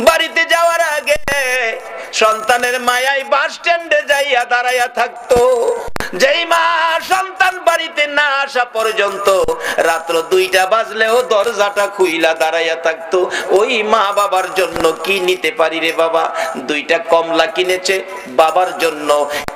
বাড়িতে যাওয়ার আগে সন্তানের মায়ায় বাস স্ট্যান্ডে যাইয়া দাঁড়াইয়া থাকতো। যেই মা সন্তান বাড়িতে না আসা পর্যন্ত রাত্র 2টা বাজলেও দরজাটা খুইলা দাঁড়াইয়া থাকতো। ওই মা বাবার জন্য কি নিতে পারি রে বাবা? 2টা কমলা কিনেছে বাবার জন্য,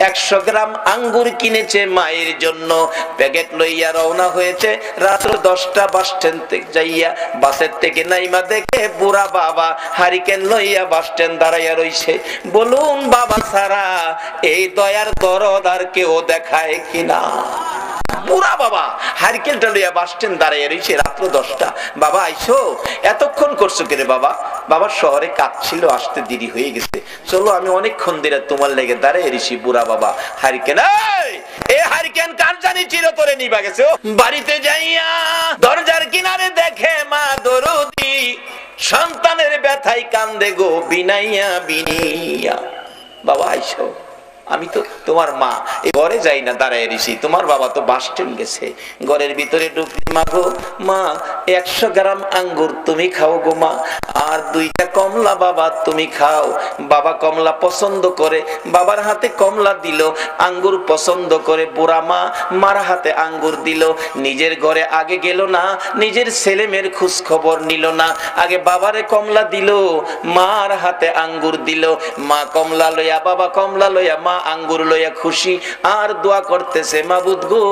100 গ্রাম আঙ্গুর কিনেছে মায়ের জন্য। প্যাকেট লইয়া রওনা হয়েছে। রাত্র 10টা বাস স্ট্যান্ড থেকে যাইয়া বাসের থেকে নাইমা দেখে বুড়া বাবা হারিকেন লইয়া বাস স্ট্যান্ড দাঁড়াইয়া রইছে। বলুন বাবা ছাড়া এই দয়ার দরদ আর কেউ দেখায় কিনা? বুড়া বাবা হারিকেনটা লইয়া বাস স্ট্যান্ড দাঁড়াইয়া রইছে। রাত্র 10টা। বাবা আইসো, এতক্ষণ করছো কে রে বাবা? বাবা শহরে কাজ ছিল, আসতে দেরি হয়ে গেছে। চলো আমি অনেকক্ষণ ধরে তোমার লেগে দাঁড়াইয়া রইছি। বুড়া বাবা হারিকেন, এই হারিকেন কার জানি চিরতরে নিবা গেছে। বাড়িতে যাইয়া দরজার কিনারে দেখে মা দরদি সন্তানের ব্যথায় কান্দে গো বিনাইয়া বিনিয়া। বাবা আইসো, আমি তো তোমার মা, এই ঘরে যাই না দাঁড়ায় রইছি। তোমার বাবা তো বাস স্ট্যান্ড গেছে। ঘরের ভিতরে ঢুকলি মা গো, মা 100 গ্রাম আঙ্গুর তুমি খাও গো মা, আর 2টা কমলা বাবা তুমি খাও। বাবা কমলা পছন্দ করে, বাবার হাতে কমলা দিল। আঙ্গুর পছন্দ করে বুড়া মা মার হাতে আঙ্গুর দিল। নিজের ঘরে আগে গেল না, নিজের ছেলে মেয়ের খোঁজ খবর নিল না। আগে বাবারে কমলা দিল, মার হাতে আঙ্গুর দিল। মা কমলা লইয়া, বাবা কমলা লইয়া, মা আঙ্গুর লইয়া খুশি আর দোয়া করতেছে, মাবুদ গো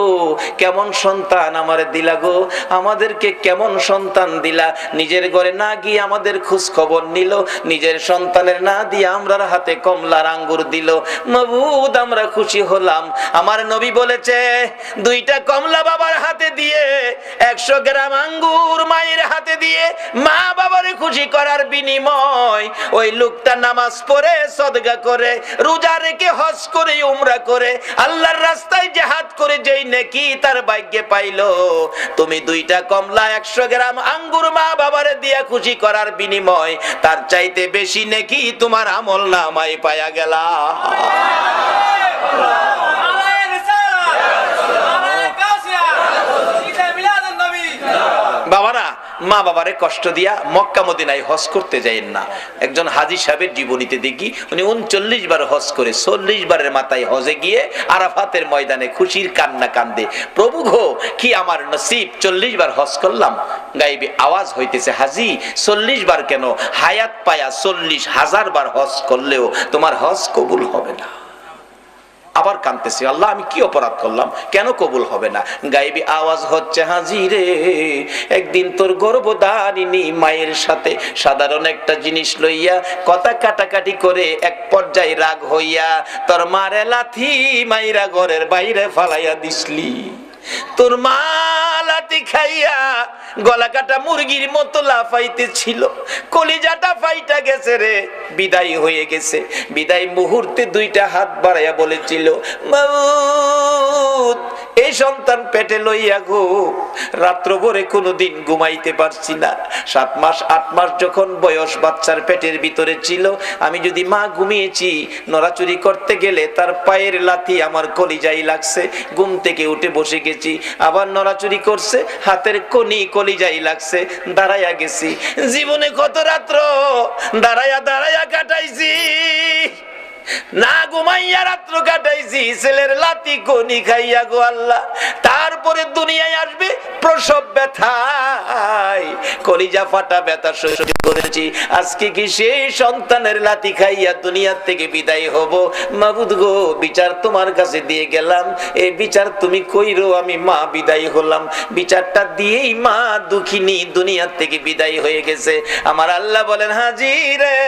কেমন সন্তান আমারে দিলা গো, আমাদেরকে কেমন সন্তান দিলা। নিজের ঘরে না গিয়ে আমাদের খোঁজ খবর নিল, নিজের সন্তানের না দিয়ে আমরার হাতে কমলার আঙ্গুর দিল। মাবুদ আমরা খুশি হলাম। আমার নবী বলেছে 2টা কমলা বাবার হাতে দিয়ে 100 গ্রাম আঙ্গুর মায়ের হাতে দিয়ে মা বাবারে খুশি করার বিনিময় ওই লোকটা নামাজ পড়ে, সদকা করে, রোজা রেখে, হজ করে, উমরা করে, আল্লাহর রাস্তায় জিহাদ করে যেই নেকি তার ভাগ্যে পাইলো, তুমি 2টা কমলা 100 গ্রাম আঙ্গুর মা বাবারে দিয়া খুশি করার বিনিময় তার চাইতে বেশি নেকি তোমার আমল নামায় পায়া গেলা। বাবারা মা বাবারে কষ্ট দিয়া মক্কা মদিনায় হজ করতে যাইেন না। একজন হাজী সাহেবের জীবনীতে দেখি উনি 39 বার হজ করে 40 বারের মাথায় হজে গিয়ে আরাফাতের ময়দানে খুশির কান্না কান্দে, প্রভু গো কি আমার নসিব, 40 বার হজ করলাম। গায়েবে আওয়াজ হইতেছে, হাজী 40 বার কেন, হায়াত পায়া 40,000 বার হজ করলেও তোমার হজ কবুল হবে না। আবার কাঁদতেছে, আল্লাহ আমি কি অপরাধ করলাম, কেন কবুল হবে না? গায়েবী আওয়াজ হচ্ছে, হাজী রে একদিন তোর গর্ভধারিণী মায়ের সাথে সাধারণ একটা জিনিস লইয়া কথা কাটাকাটি করে এক পর্যায়ে রাগ হইয়া তোর মারে লাথি মাইরা ঘরের বাইরে ফালাইয়া দিসলি। তোর মা লাথি খাইয়া গলা কাটা মুরগির মতো লাফাইতে ছিল, কলিজাটা ফাইটা গেছে রে, বিদায় হয়ে গেছে। বিদায় মুহূর্তে 2টা হাত বাড়াইয়া বলেছিল, মাবুদ এই সন্তান পেটে লইয়া গো রাত্র ভরে কোনোদিন ঘুমাইতে পারছি না। 7 মাস 8 মাস যখন বয়স বাচ্চার পেটের ভিতরে ছিল, আমি যদি মা ঘুমিয়েছি নড়াচুরি করতে গেলে তার পায়ের লাথি আমার কলিজায় লাগছে, ঘুম থেকে উঠে বসে গেছি, আবার নড়াচুরি করছে, হাতের কনি কলিজায় লাগছে, দাঁড়াইয়া গেছি। জীবনে কত রাত্র দাঁড়াইয়া দাঁড়াইয়া কাটাইছি, না ঘুমাইয়া রাত্র কাটাইছি, ছেলের লাথি কনি খাইয়া গো আল্লাহ। তারপরে দুনিয়ায় আসবে প্রসব ব্যথায় কলিজা ফাটা ব্যথা সহ্য করেছি, আজকে কি সেই সন্তানের লাথি খাইয়া দুনিয়ার থেকে বিদায় হব? মাবুদ গো বিচার তোমার কাছে দিয়ে গেলাম, এই বিচার তুমি কইরো, আমি মা বিদায় হলাম। বিচারটা দিয়েই মা দুঃখিনী দুনিয়ার থেকে বিদায় হয়ে গেছে। আমার আল্লাহ বলেন, হাজী রে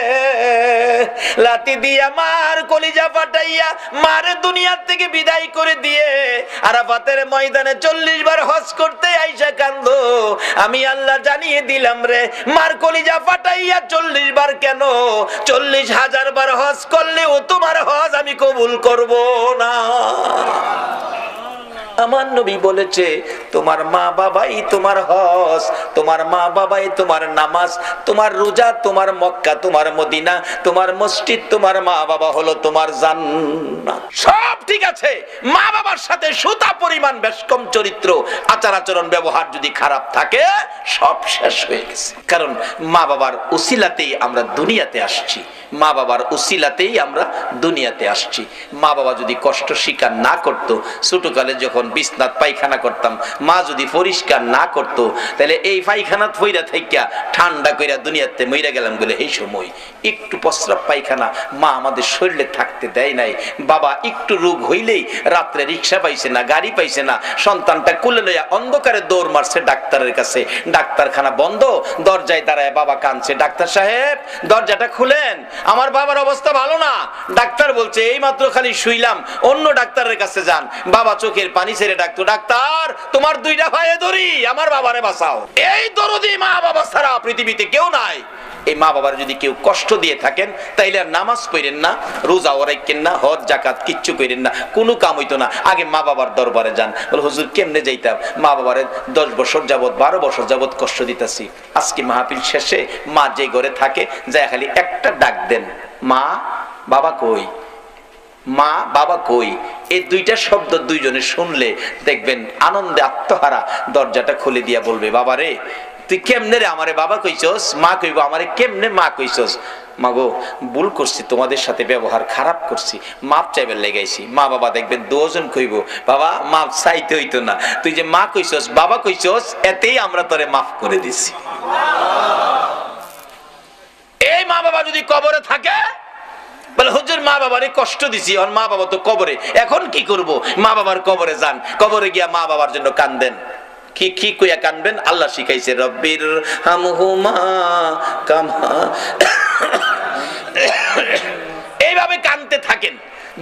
লাথি দিয়া মার কলিজা ফাটাইয়া মারে দুনিয়ার থেকে বিদায় করে দিয়ে আরাফাতের ময়দানে 40 বার হজ করতে আইসা কান্দো, আমি আল্লাহ জানিয়ে দিলাম রে, মার কলিজা ফাটাইয়া 40 বার কেন, 40,000 বার হজ করলেও তোমার হজ আমি কবুল করব না। আমার নবী বলেছে তোমার মা বাবাই তোমার হজ, তোমার মা বাবাই তোমার নামাজ, তোমার রোজা, তোমার মক্কা, তোমার মদিনা, তোমার মসজিদ, তোমার মা বাবা হলো তোমার জান্নাত। সব ঠিক আছে, মা বাবার সাথে সুতা পরিমাণ বেশকম চরিত্র আচার আচরণ ব্যবহার যদি খারাপ থাকে সব শেষ হয়ে গেছে। কারণ মা বাবার উসিলাতেই আমরা দুনিয়াতে আসছি, মা বাবার উসিলাতেই আমরা দুনিয়াতে আসছি। মা বাবা যদি কষ্ট স্বীকার না করতো, ছোটকালে যখন বিছনাত পায়খানা করতাম মা যদি পরিষ্কার না করতো, তাহলে এই পায়খানাত ফইরা থাইকা ঠান্ডা কইরা দুনিয়াতে মইরা গেলাম বলে এই সময় একটু প্রস্রাব পায়খানা মা আমাদের শরীরে থাকতে দেয় নাই। বাবা একটু রোগ হইলেই রাত্রে রিক্সা পাইছে না, গাড়ি পাইছে না, সন্তানটা কোলে লইয়া অন্ধকারে দৌড় মারছে ডাক্তারের কাছে। ডাক্তারখানা বন্ধ, দরজায় দাঁড়ায় বাবা কাঁদছে, ডাক্তার সাহেব দরজাটা খুলেন, আমার বাবার অবস্থা ভালো না। ডাক্তার বলছে এই মাত্র খালি শুইলাম, অন্য ডাক্তারের কাছে যান। বাবা চোখের পানি ছেড়ে ডাকতো, ডাক্তার তোমার দুইটা ভাইয়ে ধরি, আমার বাবারে বাঁচাও। এই দরদি মা বাবা ছাড়া পৃথিবীতে কেউ নাই। এই মা বাবার যদি কেউ কষ্ট দিয়ে থাকেন তাইলে আর নামাজ পড়েন না, রোজা রাখেন না, হজ জাকাত কিচ্ছু করেন না, কোনো কাম হইতো না। আগে মা বাবার দরবারে যান, বলে হুজুর কেমনে যাইতাম, মা বাবারে 10 বছর যাবত 12 বছর যাবত কষ্ট দিতেছি। আজকে মাহফিল শেষে মা যে ঘরে থাকে যায় খালি একটা ডাক দেন, মা বাবা কই, মা বাবা কই। এই দুইটা শব্দ দুইজনে শুনলে দেখবেন আনন্দে আত্মহারা দরজাটা খুলে দিয়া বলবে, বাবা রে তুই কেমনে রে আমারে বাবা কইছস, মা কইব আমারে কেমনে মা কইছস। মাগো ভুল করছি, তোমাদের সাথে ব্যবহার খারাপ করছি, মাপ চাইবার লেগাইছি। মা বাবা দেখবেন দুজন কইব, বাবা মাপ চাইতে হইতো না, তুই যে মা কইছস বাবা কইছস এতেই আমরা তোরে মাফ করে দিছি। এই মা বাবা যদি কবরে থাকে বলে হুজুর মা বাবারে কষ্ট দিছি, আর মা বাবা তো কবরে, এখন কি করব? মা বাবার কবরে যান, কবরে গিয়া মা বাবার জন্য কান্দেন। কি কি কইয়া কানবেন? আল্লাহ শিখাইছে, রব্বির হামহুমা কামা। এইভাবে কানতে থাকেন।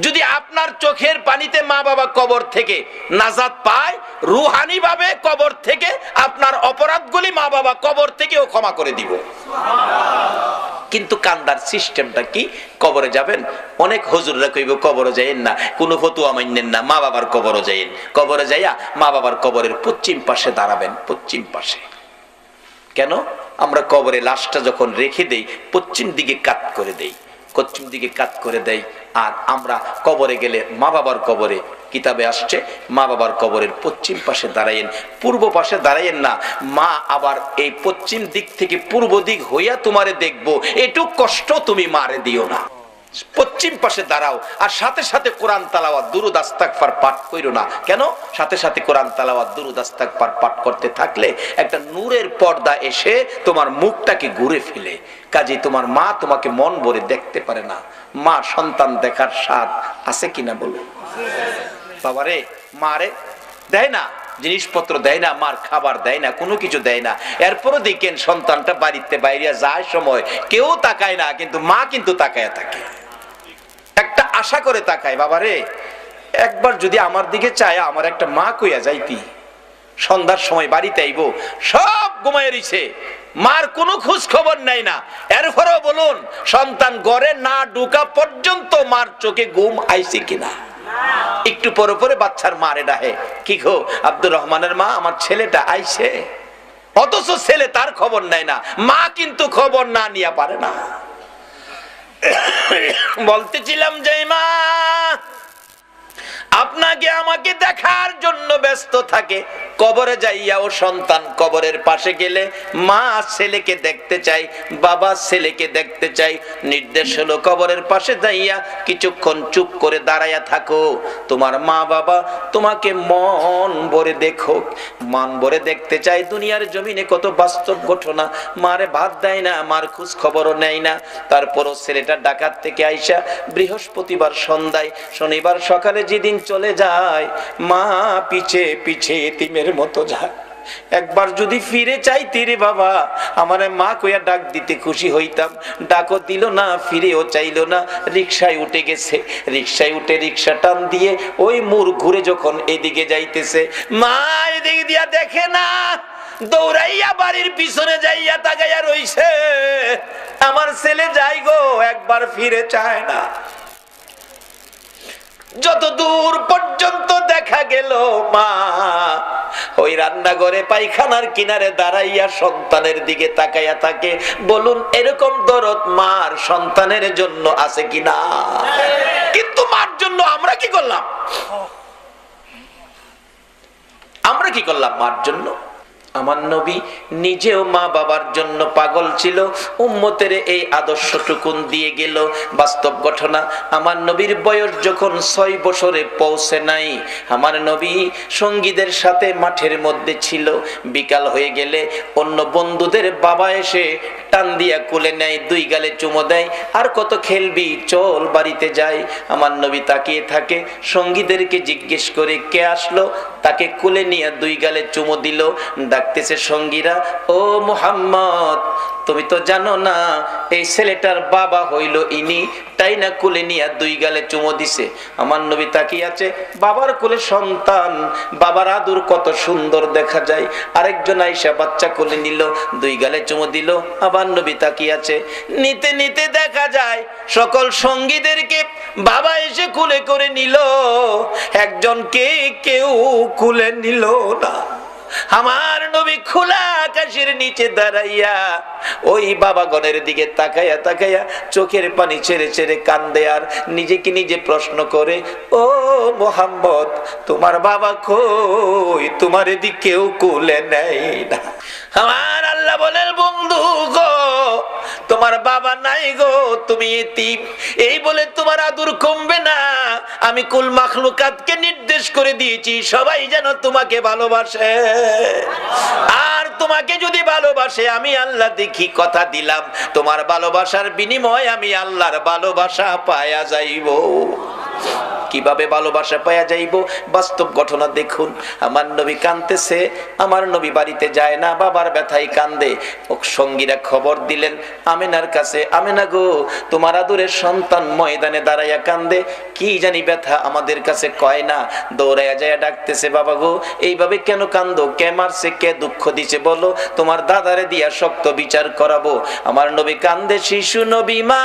যদি আপনার চোখের পানিতে মা বাবা কবর থেকে নাজাত পায়, রুহানি ভাবে কবর থেকে আপনার অপরাধগুলি মা বাবা কবর থেকেও ক্ষমা করে দিব। কিন্তু কান্দার সিস্টেমটা কি? কবরে যাবেন, অনেক হুজুররা কইব কবরে যাইয়েন না, কোনো ফতুয়া মানেন না, মা বাবার কবরে যাইয়েন। কবরে যাইয়া মা বাবার কবরের পশ্চিম পাশে দাঁড়াবেন। পশ্চিম পাশে কেন? আমরা কবরে লাশটা যখন রেখে দেই পশ্চিম দিকে কাত করে দেই, পশ্চিম দিকে কাত করে দেই। আর আমরা কবরে গেলে মা বাবার কবরে কিতাবে আসছে মা বাবার কবরের পশ্চিম পাশে দাঁড়াইয়েন, পূর্ব পাশে দাঁড়াইয়েন না। মা আবার এই পশ্চিম দিক থেকে পূর্ব দিক হইয়া তোমারে দেখবো, এটুক কষ্ট তুমি মারে দিও না। পশ্চিম পাশে দাঁড়াও, আর সাথে সাথে কোরআন তালাওয়াত দুরূদ ইস্তিগফার পাঠ কইরো না। কেন? সাথে সাথে কোরআন তালাওয়াত দুরূদ ইস্তিগফার পাঠ করতে থাকলে একটা নূরের পর্দা এসে তোমার মুখটাকে ঘুরে ফেলে। কাজে তোমার মা তোমাকে মন ভরে দেখতে পারে না। মা সন্তান দেখার স্বাদ আছে কিনা বলো? বাবারে মারে দেয় না, জিনিসপত্র দেয় না, মার খাবার দেয় না, কোনো কিছু দেয় না। এরপরও দেখেন সন্তানটা বাড়িতে বাইরে যায় সময় কেউ তাকায় না, কিন্তু মা কিন্তু তাকায় থাকে, একটা আশা করে তাকায়। বাবারে একবার যদি আমার দিকে চায় আমার একটা মা কইয়া যাইতি। সন্ধ্যার সময় বাড়িতে আইব, সব ঘুমায় রইছে, মার কোনো খোঁজ খবর নাই না। এরপরেও বলুন সন্তান ঘরে না ঢুকা পর্যন্ত মার চোখে ঘুম আইছে কিনা? একটু পরে পরে বাচ্চার মারে ডাহে, কি গো আব্দুর রহমানের মা আমার ছেলেটা আইছে, অথচ ছেলে তার খবর নাই না। মা কিন্তু খবর না নিয়ে পারে না। বলতেছিলাম যে মা আপনাকে আমাকে দেখার জন্য ব্যস্ত থাকে, কবরে যাইয়া ও সন্তান কবরের পাশে গেলে মা ছেলেকে দেখতে চাই, বাবা ছেলেকে দেখতে চাই। নির্দেশ হলো কবরের পাশে যাইয়া কিছুক্ষণ চুপ করে দাঁড়াইয়া থাকো। তোমার মা বাবা তোমাকে মন ভরে দেখো, মন ভরে দেখতে চাই। দুনিয়ার জমিনে কত বাস্তব ঘটনা, মারে ভাত দেয় না, মার খোঁজ খবরও নেয় না। তারপরও ছেলেটা ডাকাত থেকে আইসা বৃহস্পতিবার সন্ধ্যায় শনিবার সকালে যেদিন চলে যায়, মা পিছে পিছে এতিমের মতো যায়। একবার যদি ফিরে চাইতি রে বাবা, আমারে মা কইয়া ডাক দিতে খুশি হইতাম। ডাকও দিল না, ফিরেও চাইলো না, রিকশায় উঠে গেছে। রিকশায় উঠে রিকশা টান দিয়ে ওই মোড় ঘুরে যখন এদিকে যাইতেছে, মা এদিকে দিয়া দেখে না, দৌড়াইয়া বাড়ির পিছনে যাইয়া তাকাইয়া রইছে। আমার ছেলে যাই গো, একবার ফিরে চায় না। যত দূর পর্যন্ত দেখা গেল মা ওই রান্নাঘরে পায়খানার কিনারে দাঁড়াইয়া সন্তানের দিকে তাকাইয়া থাকে। বলুন এরকম দরদ মার সন্তানের জন্য আছে কিনা? কিন্তু মার জন্য আমরা কি করলাম? আমরা কি করলাম মার জন্য? আমার নবী নিজেও মা বাবার জন্য পাগল ছিল, উম্মতের এই আদর্শটুকুন দিয়ে গেল। বাস্তব ঘটনা, আমার নবীর বয়স যখন 6 বছরে পৌঁছে নাই, আমার নবী সঙ্গীদের সাথে মাঠের মধ্যে ছিল। বিকাল হয়ে গেলে অন্য বন্ধুদের বাবা এসে টান দিয়া কোলে নেয়, 2 গালে চুমো দেয়, আর কত খেলবি, চল বাড়িতে যাই। আমার নবী তাকিয়ে থাকে, সঙ্গীদেরকে জিজ্ঞেস করে কে আসলো, তাকে কোলে নিয়ে 2 গালে চুমো দিল। ডাকতেছে সঙ্গীরা, ও মুহাম্মদ তুমি তো জানো না এই ছেলেটার বাবা হইল ইনি, তাই না কোলে নিয়ে 2 গালে চুমো দিছে। আমার নবী তাকিয়ে আছে, বাবার কোলে সন্তান, বাবার আদর কত সুন্দর দেখা যায়। আরেকজন আয়েশা বাচ্চা কোলে নিল, 2 গালে চুমো দিল। আবার নবী তাকিয়ে আছে, নিতে নিতে দেখা যায় সকল সঙ্গীদেরকে বাবা এসে কোলে করে নিল, একজনকে কেউ কোলে নিল না। আমার নবী খোলা আকাশের নিচে দাঁড়াইয়া ওই বাবাগণের দিকে তাকাইয়া তাকাইয়া চোখের পানি ছেড়ে ছেড়ে কান্দে, আর নিজেকে নিজে প্রশ্ন করে, ও মুহাম্মদ তোমার বাবা কই, তোমার এদিকে কেউ কোলে নেয় না। আমার আল্লাহ বলেন, বন্ধু গো তোমার বাবা নাই গো, তুমি এতিম। এই বলে তোমার আদর কমবে না। আমি কুল মাখলুকাতকে নির্দেশ করে দিয়েছি সবাই যেন তোমাকে ভালোবাসে, আর তোমাকে যদি ভালোবাসে আমি আল্লাহ দেখি, কথা দিলাম তোমার ভালোবাসার বিনিময়ে আমি আল্লাহর ভালোবাসা পায়া যাইব। কিভাবে ভালোবাসা পাওয়া যাইব? বাস্তব ঘটনা দেখুন। আমার নবী কাঁদতেছে, আমার নবী বাড়িতে যায় না, বাবার ব্যথায় কান্দে। সঙ্গীরা খবর দিলেন আমেনার কাছে, আমেনা গো তোমার আদরের সন্তান ময়দানে দাঁড়াইয়া কান্দে, কি জানি ব্যথা আমাদের কাছে কয় না। দৌড়াইয়া যায় ডাকতেছে, বাবা গো এইভাবে কেন কান্দো, কে মারছে, কে দুঃখ দিছে বলো, তোমার দাদারে দিয়া শক্ত বিচার করাবো। আমার নবী কান্দে, শিশু নবী মা,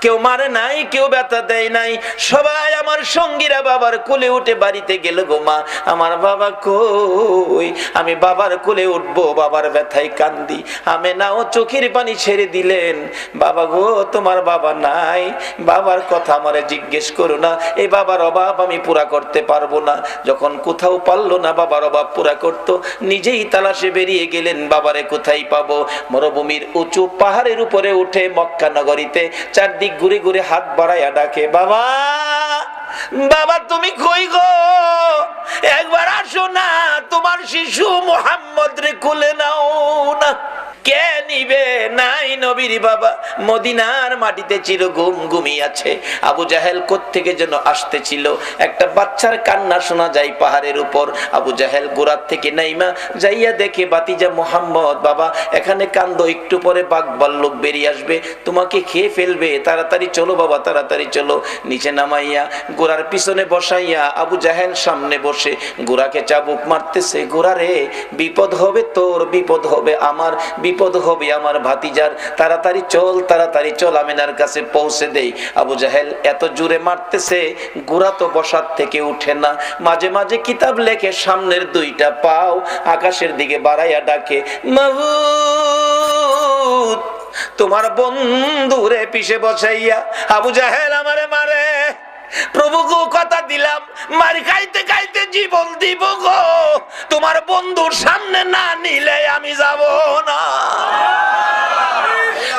কেউ মারে নাই, কেউ ব্যথা দেয় নাই, সবাই আমার সঙ্গীরা বাবার কোলে উঠে বাড়িতে গেল গো মা, আমার বাবা কই, আমি বাবার কোলে উঠবো, বাবার ব্যথায় কান্দি। আমেনাও চোখের পানি ছেড়ে দিলেন, বাবা গো তোমার বাবা নাই, বাবার কথা আমারে জিজ্ঞেস করো না, এই বাবার অভাব আমি পুরা করতে পারবো না। যখন কোথাও পারলো না বাবার অভাব পুরা করতো, নিজেই তালাশে বেরিয়ে গেলেন, বাবারে কোথায় পাবো। মরুভূমির উঁচু পাহাড়ের উপরে উঠে মক্কা নগরীতে চারদিক ঘুরে ঘুরে হাত বাড়াইয়া ডাকে, বাবা বাবা তুমি কই গো, একবার আসো না, তোমার শিশু মুহাম্মদ রে কোলে নাও না। কে নিবে? নাই নবীর বাবা মদিনার মাটিতে চির ঘুমিয়ে আছে। আবু জাহেল কোত্থেকে যেন আসতেছিল, একটা বাচ্চার কান্না শোনা যায় পাহাড়ের উপর। আবু জাহেল গোড়ার থেকে নাইমা যাইয়া দেখে বাতিজা মুহাম্মদ, বাবা এখানে কান্দো, একটু পরে বাঘ ভাল্লুক বেরিয়ে আসবে, তোমাকে খেয়ে ফেলবে, তাড়াতাড়ি চলো বাবা, তাড়াতাড়ি চলো। নিচে নামাইয়া গোড়ার পিছনে বসাইয়া আবু জাহেল সামনে বসে গোড়াকে চাবুক মারতেছে, গোড়া রে বিপদ হবে তোর, বিপদ হবে আমার, বিপদ হবে আমার ভাতিজার, তাড়াতাড়ি চল, তাড়াতাড়ি চল, আমিনার কাছে পৌঁছে দেই। আবু জাহেল এত জোরে মারতেছে, গোড়া তো বসার থেকে উঠে না। মাঝে মাঝে কিতাব লেখে সামনের 2টা পাও আকাশের দিকে বাড়াইয়া ডাকে, মাবুদ তোমার বন্ধুরে পিছে বসাইয়া আবু জাহেল আমারে মারে, প্রভু গো কথা দিলাম মারি খাইতে খাইতে জীবন দিব গো, তোমার বন্ধুর সামনে না নিলে আমি যাব না।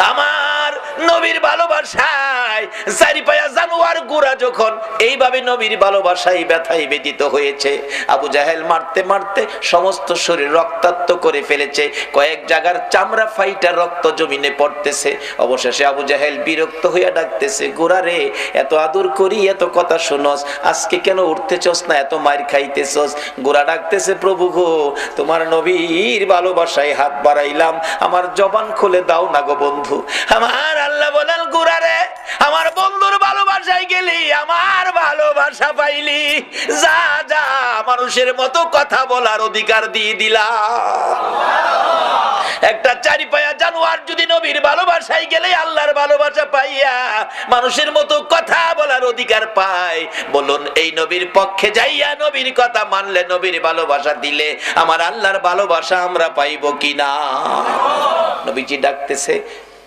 আমার নবীর ভালোবাসায় চারি পায়া জানোয়ার গোড়া যখন এইভাবে নবীর ভালোবাসায় ব্যথায় ব্যতীত হয়েছে, আবু জাহেল মারতে মারতে সমস্ত শরীর রক্তাক্ত করে ফেলেছে, কয়েক জায়গার চামড়া ফাইটা রক্ত জমিনে পড়তেছে। অবশেষে আবু জাহেল বিরক্ত হইয়া ডাকতেছে, গোড়া রে এত আদর করি, এত কথা শুনস, আজকে কেন উঠতেছস না, এত মার খাইতেছস? গোড়া ডাকতেছে, প্রভু গো তোমার নবীর ভালোবাসায় হাত বাড়াইলাম, আমার জবান খুলে দাও না গো বন্ধু। আমার আল্লাহ বলেন, গোড়া রে আমার বন্ধুর ভালোবাসা বাসায় গেলি আমার ভালোবাসা পাইলি, যা যা মানুষের মতো কথা বলার অধিকার দিয়ে দিলাম। একটা চারি পায়া জানোয়ার যদি নবীর ভালোবাসায় গেলে আল্লাহর ভালোবাসা পাইয়া মানুষের মতো কথা বলার অধিকার পায়, বলুন এই নবীর পক্ষে যাইয়া নবীর কথা মানলে, নবীর ভালোবাসা দিলে আমার আল্লাহর ভালোবাসা আমরা পাইব কিনা? নবীজি ডাকতেছে,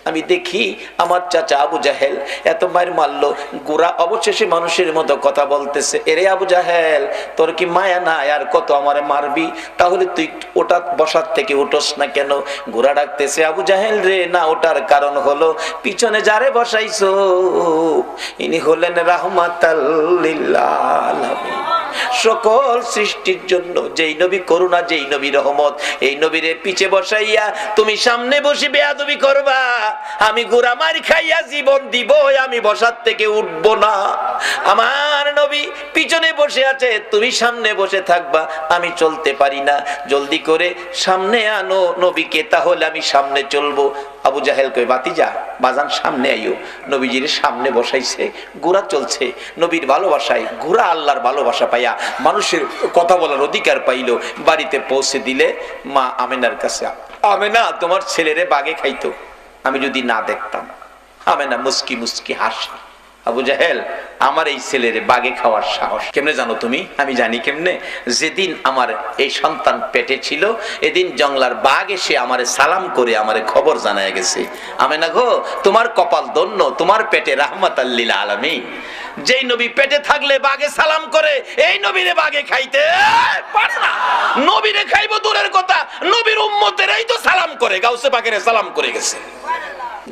আমি দেখি আমার চাচা আবু জাহেল এত মায়ের মারলো, গোরা অবশেষে মানুষের মতো কথা বলতেছে। এরে আবু জাহেল, তোর কি মায়া না আর কত আমারে মারবি? তাহলে তুই ওটা বসার থেকে উঠোস না কেন? গোরা ডাকতেছে, আবু জাহেল রে, না ওটার কারণ হলো পিছনে যারে বসাইছো ইনি হলেন রাহমাতাল লিল আলামিন, সকল সৃষ্টির জন্য। যেই নবী করুণা, যেই নবী রহমত, এই নবীরে পিছে বসাইয়া তুমি সামনে বসে বেয়াদবি করবা, আমি গোরা মার খাইয়া জীবন দিব, আমি বসার থেকে উঠব না। আমার নবী পিছনে বসে আছে, তুমি সামনে বসে থাকবা, আমি চলতে পারি না, জলদি করে সামনে আনো নবীকে, তাহলে আমি সামনে চলবো। আবু জাহেল কই, বাতিজা বাজান সামনে আইও। নবীজির সামনে বসাইছে, গোরা চলছে নবীর ভালোবাসায়, গোরা আল্লাহর ভালোবাসা পাইয়া মানুষের কথা বলার অধিকার পাইল। বাড়িতে পৌঁছে দিলে মা আমেনার কাছে, আমেনা তোমার ছেলেরে বাগে খাইতো, আমি যদি না দেখতাম। আমেনা মুস্কি মুস্কি হাসি, আবু জাহেল আমার এই ছেলের বাগে খাওয়ার সাহস কেমনে জানো তুমি? আমি জানি কেমনে, যেদিন আমার এই সন্তান পেটে ছিল এদিন জংলার বাঘ এসে আমারে সালাম করে আমারে খবর জানায় গেছে। আমেনা গো, তোমার কপাল ধন্য, তোমার পেটে রাহমাতাল লিল আলামিন। যেই নবী পেটে থাকলে বাঘে সালাম করে, এই নবীরে বাঘে খাইতে পারে না। নবীরে খাইবো দূরের কথা, নবীর উম্মতেরাই তো সালাম করে, গাউসে পাকেরে সালাম করে গেছে,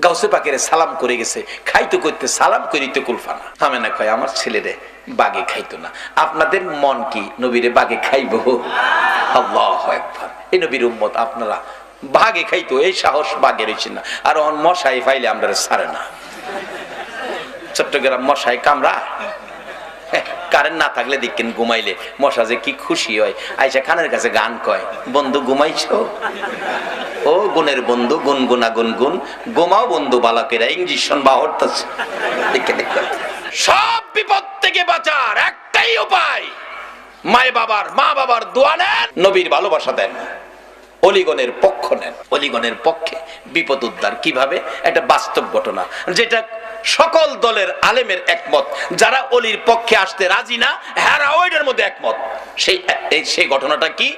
গাউসে পাকের সালাম করে গেছে, খাইতো করতে সালাম করিতে কুলফানা। আমেনা কয়, আমার ছেলেরে বাগে খাইতো না। আপনাদের মন কি নবীরে বাগে খাইবো? আল্লাহু আকবার। এই নবীর উম্মত আপনারা বাগে খাইতো, এই সাহস বাগে রয়েছে না। আর মশাই ফাইলে আমরা ছাড়ে না। চট্টগ্রাম মশাই কামড়া, কারেন্ট না থাকলে দেখেন ঘুমাইলে মশা যে কি খুশি হয়, আইসা খানের কাছে গান কয়, বন্ধু ঘুমাইছো? ও গুণের বন্ধু, গুনগুনা গুনগুন, গোমাও বন্ধু বালকেরা ইঞ্জেকশন বা হরতাছে। সব বিপদ থেকে বাঁচার একটাই উপায়, মা বাবার দোয়া নেন, নবীর ভালোবাসা দেন, অলিগণের পক্ষ নেন। অলিগণের পক্ষে বিপদ উদ্ধার কিভাবে? একটা বাস্তব ঘটনা, যেটা সকল দলের আলেমের একমত, যারা অলির পক্ষে আসতে রাজি না হেরা ওইটার মধ্যে একমত। সেই ঘটনাটা কি?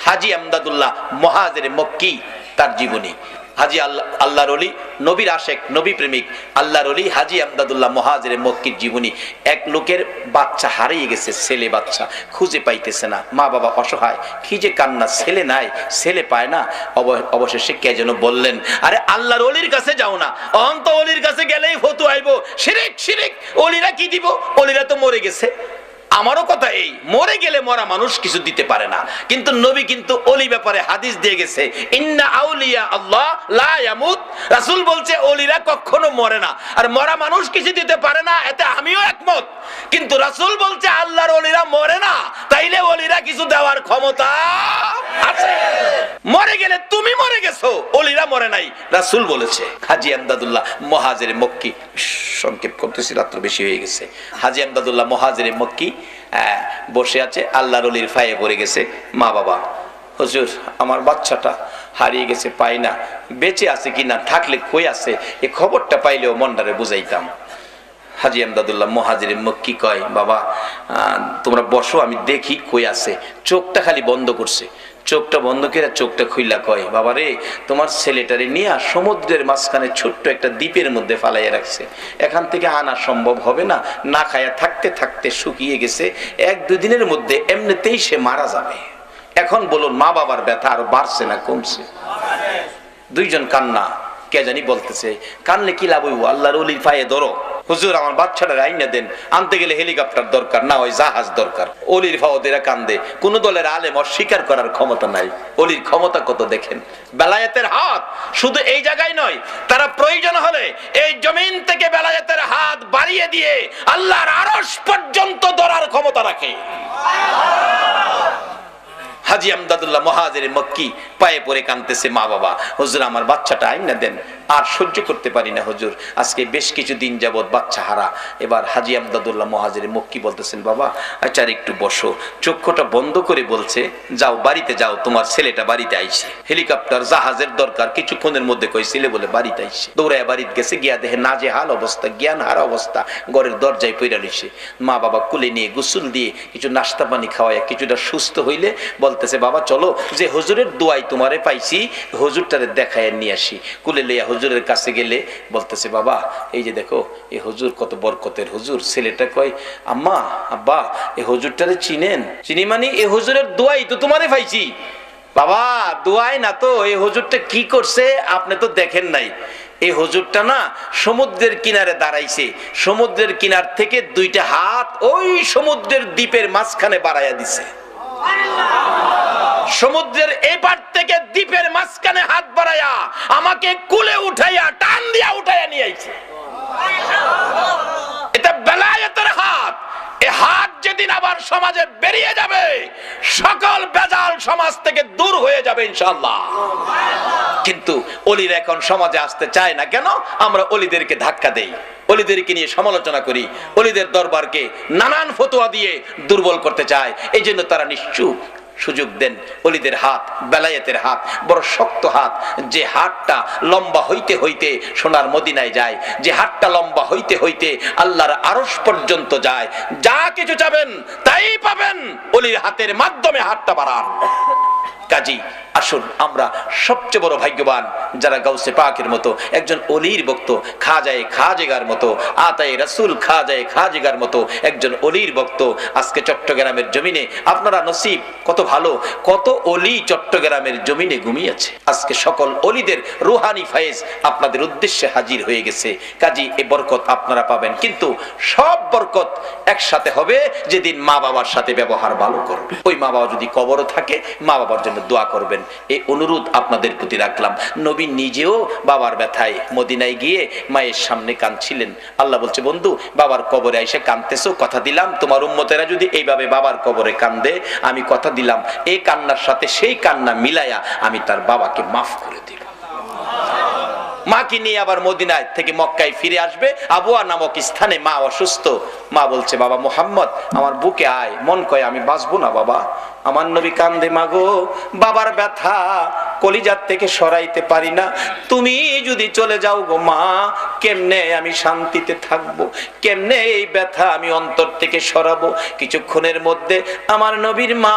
হাজী আমদাদুল্লাহ মুহাজিরে মক্কি, তার জীবনী। হাজী আল্লাহর ওলি, নবীর আশেক, নবী প্রেমিক আল্লাহর ওলি হাজী আমদাদুল্লাহ মুহাজিরে মক্কির জীবনী। এক লোকের বাচ্চা হারিয়ে গেছে, ছেলে বাচ্চা খুঁজে পাইতেছে না, মা বাবা অসহায়, কি যে কান্না, ছেলে নাই, ছেলে পায় না। অবশেষে কে যেন বললেন, আরে আল্লাহর ওলির কাছে যাও না, অন্ত ওলির কাছে গেলেই ফতু আইবো, শিরিক শিরিক, ওলিরা কি দিব, ওলিরা তো মরে গেছে। আমারও কথা এই, মরে গেলে মরা মানুষ কিছু দিতে পারে না, কিন্তু নবী কিন্তু ওলি ব্যাপারে হাদিস দিয়ে গেছে, ইন্না আউলিয়া আল্লাহ লা ইয়ামুত। রাসূল বলছে ওলিরা কখনো মরে না, আর মরা মানুষ কিছু দিতে পারে না, এতে আমিও একমত। কিন্তু রাসূল বলছে আল্লাহর ওলিরা মরে না, তাইলে ওলিরা কিছু দেওয়ার ক্ষমতা আছে। মরে গেলে তুমি মরে গেছো, ওলিরা মরে নাই, রাসূল বলেছে। হাজী আমদাদুল্লাহ মুহাজিরে মক্কি, সংক্ষেপ করতেছি রাত্র বেশি হয়ে গেছে। হাজী আমদাদুল্লাহ মুহাজিরে মক্কি বসে আছে, আল্লাহর ওলির ফায়ে পড়ে গেছে। মা বাবা, হুজুর আমার বাচ্চাটা হারিয়ে গেছে, পাই না, বেঁচে আছে কিনা, থাকলে কই আছে, এই খবরটা পাইলেও মনটারে বুঝাইতাম। হাজী আমদাদুল্লাহ মুহাজিরে মক্কি কয়, বাবা তোমরা বসো, আমি দেখি কই আছে। চোখটা খালি বন্ধ করছে, চোখটা বন্ধ করে চোখটা খুইলা কয়, বাবা রে, তোমার ছেলেটারে নিয়ে সমুদ্রের মাঝখানে ছোট্ট একটা দ্বীপের মধ্যে ফালাইয়া রাখছে, এখান থেকে আনা সম্ভব হবে না, না খায়া থাকতে থাকতে শুকিয়ে গেছে, 1-2 দিনের মধ্যে এমনিতেই সে মারা যাবে। এখন বলুন মা বাবার ব্যথা আরো বাড়ছে না কমছে? দুইজন কান্না, কে জানি বলতেছে, কানলে কি লাভ হইব, আল্লাহর ওলির পায়ে ধরো, হুজুর আমার বাচ্চাটা আইনা দেন, আনতে গেলে হেলিকপ্টার দরকার, না ওই জাহাজ দরকার। অলির ফাওদেরা কান্দে, কোন দলের আলেম অস্বীকার করার ক্ষমতা নাই। অলির ক্ষমতা কত দেখেন, বেলায়েতের হাত শুধু এই জায়গায় নয়, তারা প্রয়োজন হলে এই জমিন থেকে বেলায়েতের হাত বাড়িয়ে দিয়ে আল্লাহর আরশ পর্যন্ত ধরার ক্ষমতা রাখে। হাজী আমদাদুল্লাহ মুহাজিরে মক্কি পায়ে পড়ে কাঁদতেছে, মা বাবা হুজুর আমার বাচ্চাটা আইনা দেন, আর সহ্য করতে পারি না হুজুর, আজকে বেশ কিছু দিন যাবত বাচ্চা হারা। এবার হাজী আমদাদুল্লাহ মুহাজির মক্কি বলতেছেন, বাবা আচ্ছা একটু বসো। চক্ষুটা বন্ধ করে বলছে, যাও বাড়িতে যাও, তোমার ছেলেটা বাড়িতে আইছে, হেলিকপ্টার জাহাজের দরকার, কিছুক্ষণের মধ্যে কই ছেলে বলে বাড়িতে আইছে। দৌড়ায় বাড়িতে গেছে, গিয়া দেখে নাজেহাল অবস্থা, জ্ঞান হারা অবস্থা, ঘরের দরজায় পইরা রইছে। মা বাবা কুলে নিয়ে গোসল দিয়ে কিছু নাস্তা পানি খাওয়ায় কিছুটা সুস্থ হইলে বলতেছে, বাবা চলো যে হুজুরের দোয়াই তোমারে পাইছি, হুজুরটারে দেখায় নিয়ে আসি। কুলে লইয়া হুজুরের কাছে গেলে বলতেছে, বাবা এই যে দেখো এই হুজুর কত বরকতের হুজুর। ছেলেটা কয়, আম্মা আব্বা এই হুজুরটারে চিনেন? চিনি মানে এই হুজুরের দোয়াই তো তোমারে পাইছি। বাবা দোয়াই না তো, এই হুজুরটা কি করছে আপনি তো দেখেন নাই। এই হুজুরটা না সমুদ্রের কিনারে দাঁড়াইছে, সমুদ্রের কিনার থেকে দুইটা হাত ওই সমুদ্রের দ্বীপের মাঝখানে বাড়াইয়া দিছে। সমুদ্রের এপার থেকে দ্বীপের মাঝখানে হাত বাড়াইয়া আমাকে কুলে উঠাইয়া টান দিয়া উঠাইয়া নিয়ে আইছে। এটা বেলায়েতের হাত। এই হাত যেদিন আবার সমাজে বেরিয়ে যাবে, সকল বেজাল সমাজ থেকে দূর হয়ে যাবে ইনশাআল্লাহ। কিন্তু অলিরা এখন সমাজে আসতে চায় না কেন? আমরা অলিদেরকে ধাক্কা দেই, অলিদেরকে নিয়ে সমালোচনা করি, অলিদের দরবারকে নানান ফতোয়া দিয়ে দুর্বল করতে চায়। এই জন্য তারা নিশ্চুপ সুযোগ দেন। অলিদের হাত বেলায়েতের হাত বড় শক্ত হাত, যে হাতটা লম্বা হইতে হইতে সোনার মদিনায় যায়, যে হাতটা লম্বা হইতে হইতে আল্লাহর আরশ পর্যন্ত যায়। যা কিছু চাবেন তাই পাবেন, অলির হাতের মাধ্যমে হাতটা বাড়ান। কাজী আসুন আমরা সবচেয়ে বড় ভাগ্যবান যারা গাউসে পাকের মতো একজন অলির ভক্ত, খাজায়ে খাজেগার মতো, আতায়ে রাসূল খাজায়ে খাজেগার মতো একজন অলির ভক্ত। আজকে চট্টগ্রামের জমিনে আপনারা নসিব কত ভালো, কত অলি চট্টগ্রামের জমিনে ঘুমিয়েছে। আজকে সকল অলিদের রুহানি ফায়েজ আপনাদের উদ্দেশ্যে হাজির হয়ে গেছে। কাজী এই বরকত আপনারা পাবেন, কিন্তু সব বরকত একসাথে হবে যেদিন মা বাবার সাথে ব্যবহার ভালো করবে। ওই মা বাবা যদি কবরও থাকে, মা বাবার জন্য দোয়া করবেন, এই অনুরোধ আপনাদের প্রতি রাখলাম। নবী নিজেও বাবার ব্যথায় মদিনায় গিয়ে মায়ের সামনে কাঁদছিলেন। আল্লাহ বলছে, বন্ধু বাবার কবরে এসে কাঁদতেছো, কথা দিলাম তোমার উম্মতেরা যদি এইভাবে বাবার কবরে কান্দে, আমি কথা দিলাম এই কান্নার সাথে সেই কান্না মিলায়া আমি তার বাবাকে মাফ করে দিব। মাকে নিয়ে আবার মদিনায় থেকে মক্কায় ফিরে আসবে। আবুয়া নামক স্থানে মা অসুস্থ। মা বলছে, বাবা মুহাম্মদ আমার বুকে আয়। মন কয় আমি বাঁচবো না বাবা। আমার নবী কান্দে, মাগো বাবার ব্যথা কলিজার থেকে সরাইতে পারি না, তুমি যদি চলে যাও গো মা, কেমনে আমি শান্তিতে থাকবো, কেমনে এই ব্যথা আমি অন্তর থেকে সরাবো। কিছুক্ষণের মধ্যে আমার নবীর মা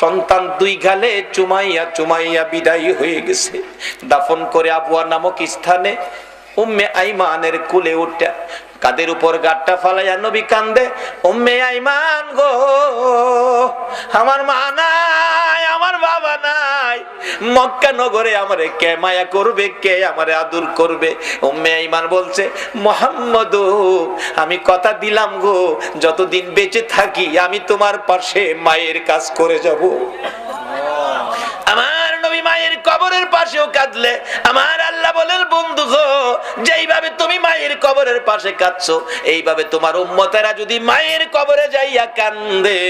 সন্তান দুই গালে চুমাইয়া চুমাইয়া বিদায় হয়ে গেছে। দাফন করে আবুয়া নামক স্থানে উম্মে আইমানের কুলে উঠা কাদের উপর গাট্টা ফালাইয়া নবী কান্দে, উম্মে আইমান গো আমার মা নাই, আমার বাবা নাই, মক্কা নগরে আমারে কে মায়া করবে, কে আমারে আদর করবে। উম্মে আইমান বলছে, মুহাম্মদ আমি কথা দিলাম গো, যতদিন বেঁচে থাকি আমি তোমার পাশে মায়ের কাজ করে যাব। আমার নবী মায়ের কবরের পাশেও কাঁদলে আমার আল্লাহ বলেন, বন্ধু গো যেইভাবে তুমি মায়ের কবরের পাশে কাঁদছো, এইভাবে তোমার উম্মতেরা যদি মায়ের কবরে যাইয়া কান্দে,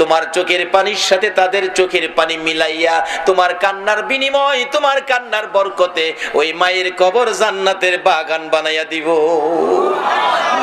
তোমার চোখের পানির সাথে তাদের চোখের পানি মিলাইয়া তোমার কান্নার বিনিময়, তোমার কান্নার বরকতে ওই মায়ের কবর জান্নাতের বাগান বানাইয়া দিব।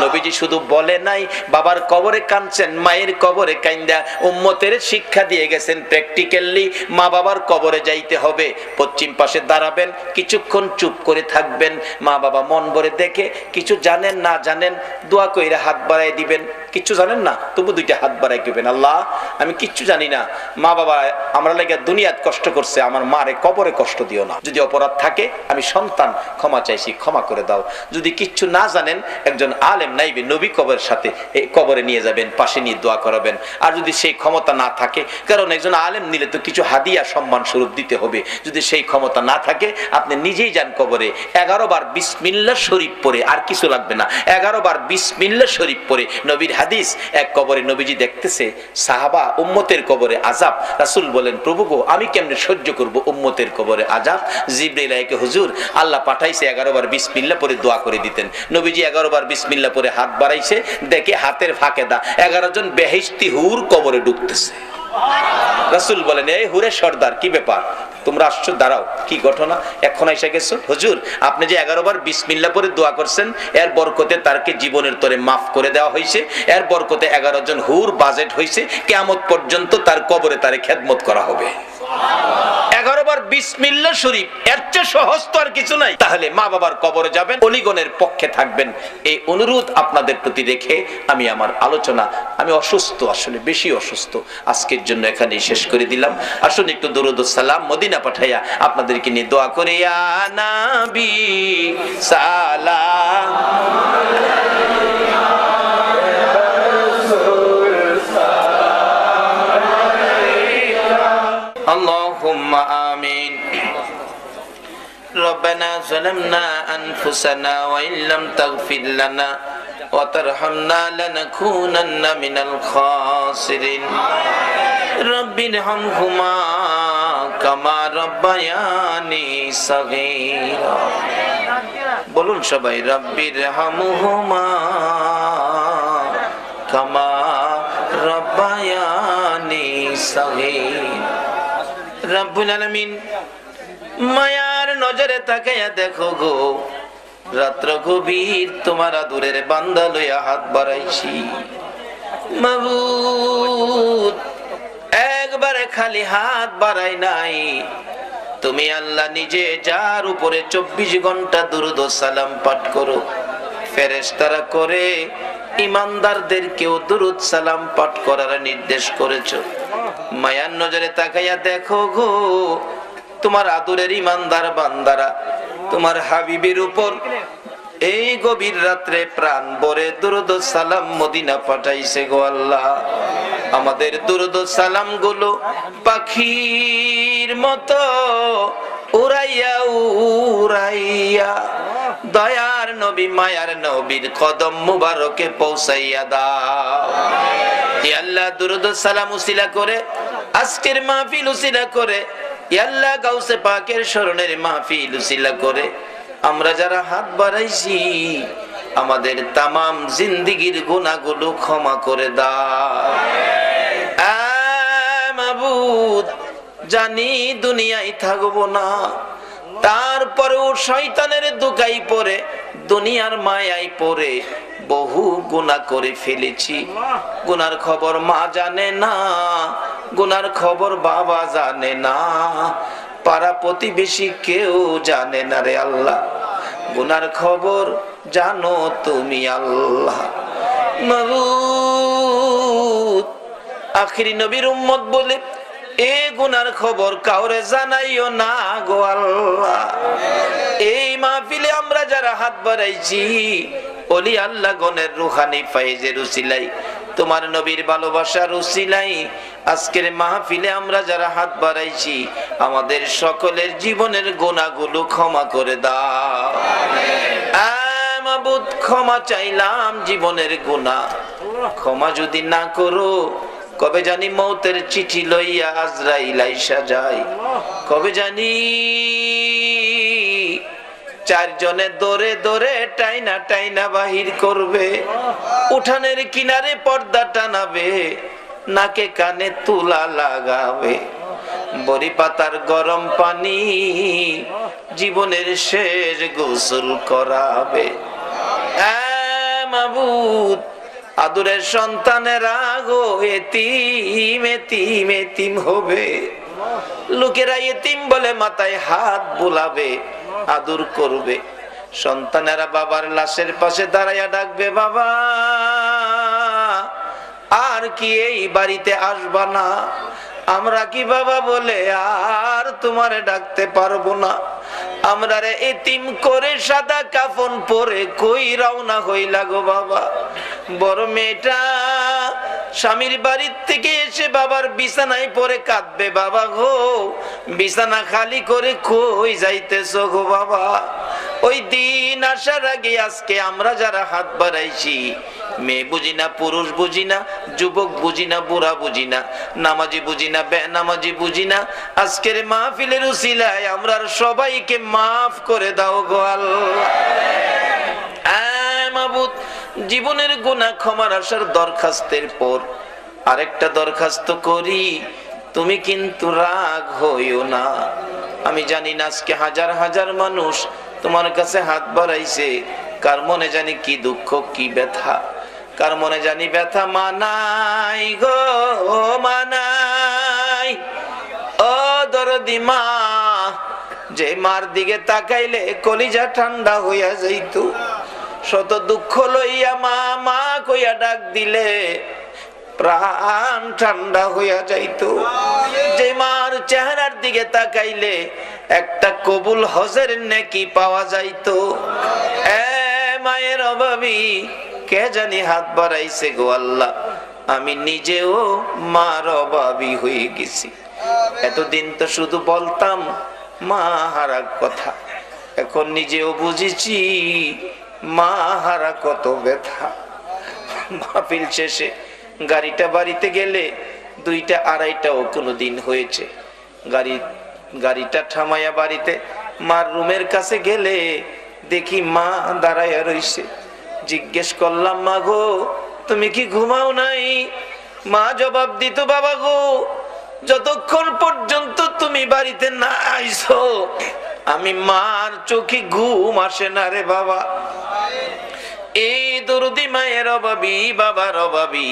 নবীজি শুধু বলে নাই বাবার কবরে কাঁদছেন, মায়ের কবরে কান্দা উম্মতের শিক্ষা দিয়ে গেছেন প্র্যাকটিক্যালি। মা বাবার কবরে যাইতে হবে, পশ্চিম পাশে দাঁড়াবেন, কিছুক্ষণ চুপ করে থাকবেন, মা বাবা মন ভরে দেখে, কিছু জানেন না জানেন দোয়া কইরা হাত বাড়াই দিবেন, কিছু জানেন না তবু দুইটা হাত বাড়াই দিবেন, আল্লাহ আমি কিচ্ছু জানি না, মা বাবা আমরা লাগে দুনিয়াত কষ্ট করছে, আমার মারে কবরে কষ্ট দিও না, যদি অপরাধ থাকে আমি সন্তান ক্ষমা চাইছি, ক্ষমা করে দাও। যদি কিচ্ছু না জানেন একজন আলেম নাইবে নবী কবরের সাথে এই কবরে নিয়ে যাবেন, পাশে নিয়ে দোয়া করাবেন। আর যদি সেই ক্ষমতা না থাকে, কারণ একজন আলেম নিলে তো কিছু হাদিয়া সম্মান স্বরূপ দিতে হবে, যদি সেই ক্ষমতা না থাকে আপনি নিজেই যান কবরে, 11 বার বিসমিল্লাহ শরীফ পড়ে, আর কিছু লাগবে না, 11 বার বিসমিল্লাহ শরীফ পড়ে। নবীর হাদিস, এক কবরে নবীজি দেখতেছে সাহাবা উম্মতের কবরে আযাব, রাসূল বলেন, প্রভু গো আমি কেমনে সহ্য করব উম্মতের কবরে আযাব। জিবরাইল আইকে, হুজুর আল্লাহ পাঠাইছে 11 বার বিসমিল্লাহ পড়ে দোয়া করে দিতেন। নবীজি 11 বার বিসমিল্লাহ পড়ে হাত বাড়াইছে, দেখে হাতের ফাঁকে 11 জন বেহেশতি হুর কবরে ঢুকতেছে। রাসূল বলেন, এই হুরে সর্দার, কি ব্যাপার, তোমরা আসছো, দাঁড়াও, কি ঘটনা, এখন এসে গেছো? হুজুর, আপনি যে 11 বার বিসমিল্লাহ পরে দোয়া করছেন, এর বরকতে তারকে জীবনের তরে মাফ করে দেওয়া হয়েছে, এর বরকতে 11 জন হুর বাজেট হয়েছে, কিয়ামত পর্যন্ত তার কবরে তারে খেদমত করা হবে। 11 বার বিসমিল্লাহ শরীফ, এর চেয়ে সহজ তো আর কিছু নাই। তাহলে মা বাবার কবরে যাবেন, অলিগণের পক্ষে থাকবেন, এই অনুরোধ আপনাদের প্রতি রেখে আমি আমার আলোচনা, আমি অসুস্থ, আসলে বেশি অসুস্থ, আজকের জন্য এখানেই শেষ করে দিলাম। আসুন একটু দরুদ ও সালাম মদিনা পাঠাইয়া আপনাদেরকে নিয়ে দোয়া করে, ইয়া নবী সালাম। اللهم آمين. ربنا ظلمنا أنفسنا وإن لم تغفر لنا وترحمنا لنكونن من الخاسرين. رب ارحمهما كما ربياني صغيرا. বলুন সবাই, রব্বি রহমহুমা কামা রব্বায়ানি সগীরা। রব্বুল আলামিন মায়ার নজরে তাকাইয়া দেখো গো, রাত্র গভীর তোমার আদরের বান্দা লইয়া হাত বাড়াইছি মাবুদ, একবারে খালি হাত বাড়াই নাই, তুমি আল্লাহ নিজে যার উপরে 24 ঘন্টা দুরূদ ও সালাম পাঠ করো, ফেরেশতারা করে ইমানদারদেরকেও দুরূদ সালাম পাঠ করার নির্দেশ করেছো। মায়ার নজরে তাকাইয়া দেখো গো, তোমার আদরের ইমানদার বান্দারা তোমার হাবিবের উপর এই গভীর রাত্রে প্রাণ ভরে দুরূদ ও সালাম মদিনা পাঠাইছে গো আল্লাহ। আমাদের দুরূদ ও সালাম গুলো পাখির মতো উড়াইয়া উড়াইয়া দয়ার নবী মায়ার নবীর কদম মুবারকে পৌঁছাইয়া দাও। ইয়া আল্লাহ, দুরূদ ও সালাম উসিলা করে আজকের মাহফিল উসিলা করে, ইয়া আল্লাহ গাউসে পাকের শরণের মাহফিল উসিলা করে আমরা যারা হাত বাড়াইছি, আমাদের তামাম জিন্দেগীর গুনাহগুলো ক্ষমা করে দাও। মাবুদ, জানি দুনিয়ায় থাকবো না, তারপরেও শয়তানের দুকাই পড়ে, দুনিয়ার মায়ায় পড়ে বহু গুনাহ করে ফেলেছি। গুনার খবর মা জানে না, গুনার খবর বাবা জানে না, পাড়া প্রতিবেশী কেউ জানে না রে আল্লাহ, গুনার খবর জানো তুমি আল্লাহ। মাবুদ, আখিরি নবীর উম্মত বলে এ গুনার খবর কাউরে জানাইও না গো আল্লাহ। এই মাহফিলে আমরা যারা হাত বাড়াইছি, ওলি আল্লাহ গণের রুহানি ফায়েজের উসিলাই, তোমার নবীর ভালোবাসার উসিলাই, আজকের মাহফিলে আমরা যারা হাত বাড়াইছি, আমাদের সকলের জীবনের গুনাহগুলো ক্ষমা করে দাও। মাবুদ, ক্ষমা চাইলাম জীবনের গুনাহ, ক্ষমা যদি না করো, কবে জানি মৌতের চিঠি লইয়া আজরাইল আইসা যায়, কবে জানি চারজনে দৌড়ে দৌড়ে টাইনা টাইনা বাহির করবে, উঠানের কিনারে পর্দা টানাবে, নাকে কানে তুলা লাগাবে, বড়ি পাতার গরম পানি জীবনের শেষ গোসল করাবে। মাবুদ, আদরের সন্তানেরা গো এতিম এতিম এতিম হবে, লোকেরা এতিম বলে মাথায় হাত বুলাবে, আদর করবে, সন্তানেরা বাবার লাশের পাশে দাঁড়াইয়া ডাকবে, বাবা আর কি এই বাড়িতে আসবা না? আমরা কি বাবা বলে আর তোমারে ডাকতে পারবো না? আমরা রে এতিম করে সাদা কাফন পরে কই রওনা হইলা গো বাবা। বড় মেয়েটা স্বামীর বাড়ির থেকে এসে বাবার বিছানায় পরে কাঁদবে, বাবা গো বিছানা খালি করে কই যাইতেছো গো বাবা? ওই দিন আসার আগে আজকে আমরা যারা হাত বাড়াইছি, মেয়ে বুঝি না, পুরুষ বুঝি না, যুবক বুঝি না, বুড়া বুঝি না, নামাজি বুঝি না, বেনামাজি বুঝি না, আজকের মাহফিলের উসিলায় আমরা সবাইকে মাফ করে দাও গো আল্লাহ। মাবুদ, জীবনের গুনাহ ক্ষমার আসার দরখাস্তের পর আরেকটা দরখাস্ত করি, তুমি কিন্তু রাগ হইও না। আমি জানি না আজকে হাজার হাজার মানুষ তোমার কাছে হাত বাড়াইছে, কার মনে জানি কি দুঃখ কি ব্যথা, কার মনে জানি ব্যথা। মানাই গো মানাই, ও দরদি মা, যে মার দিকে তাকাইলে কলিজা ঠান্ডা হইয়া যাইত। শত দুঃখ লইয়া মা মা কইয়া ডাক দিলে প্রাণ ঠান্ডা হইয়া যাইত। যে মার চেহারার দিকে তাকাইলে একটা কবুল হজের নেকি পাওয়া যাইত। এ মায়ের অভাবী কে জানি হাত বাড়াইছে গো আল্লাহ, আমি নিজেও মার অভাবী হয়ে গেছি। এতদিন তো শুধু বলতাম মা হারা কথা, এখন নিজেও বুঝেছি মা হারা কত ব্যথা। মাহফিল শেষে গাড়িটা বাড়িতে গেলে 2টা 2:30টাও কোনদিন হয়েছে। গাড়িটা থামাইয়া বাড়িতে মার রুমের কাছে গেলে দেখি মা দাঁড়াইয়া রইছে। জিজ্ঞেস করলাম, মা গো তুমি কি ঘুমাও নাই? মা জবাব দিত, বাবা গো যতক্ষণ পর্যন্ত তুমি বাড়িতে না আইছো আমি মার চোখে ঘুম আসে না রে বাবা। এই দরদি মায়ের অভাবী বাবার অভাবী